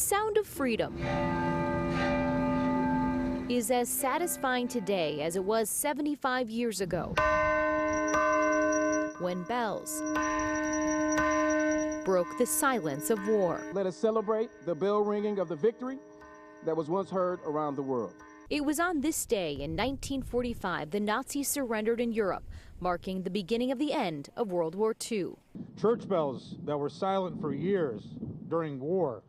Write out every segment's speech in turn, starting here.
The sound of freedom is as satisfying today as it was 75 years ago, when bells broke the silence of war. Let us celebrate the bell ringing of the victory that was once heard around the world. It was on this day in 1945 the Nazis surrendered in Europe, marking the beginning of the end of World War II. Church bells that were silent for years during war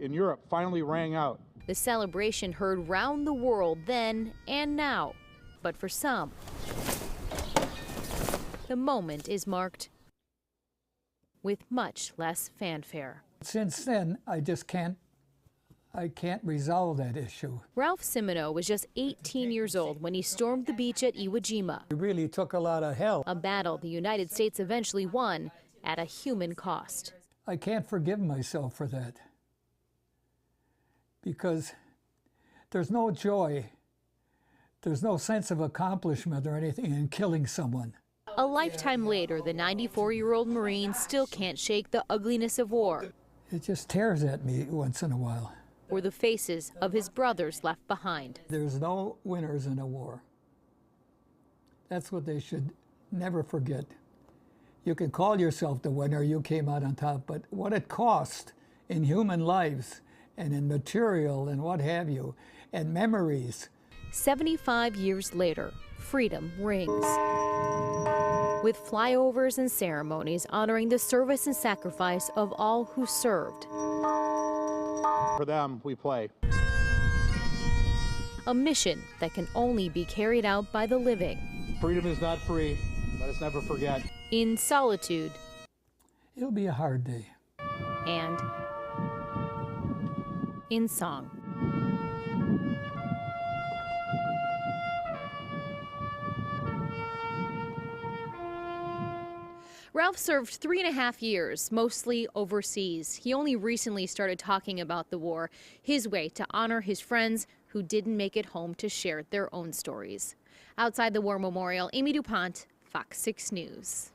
in Europe finally rang out. The celebration heard round the world then and now, but for some, the moment is marked with much less fanfare. Since then, I can't resolve that issue. Ralph Simoneau was just 18 years old when he stormed the beach at Iwo Jima. It really took a lot of hell. A battle the United States eventually won at a human cost. I can't forgive myself for that, because there's no joy, there's no sense of accomplishment or anything in killing someone. A lifetime later, the 94-year-old Marine still can't shake the ugliness of war, It just tears at me once in a while. or the faces of his brothers left behind. There's no winners in a war. That's what they should never forget. You can call yourself the winner, you came out on top, but what it cost in human lives and in material and what have you, and memories. 75 years later, freedom rings, with flyovers and ceremonies honoring the service and sacrifice of all who served. For them, we play. A mission that can only be carried out by the living. Freedom is not free. Let us never forget. In solitude It'll be a hard day. and in song. Ralph served 3.5 years, mostly overseas. He only recently started talking about the war, his way to honor his friends who didn't make it home to share their own stories. Outside the War Memorial, Amy DuPont, Fox 6 News.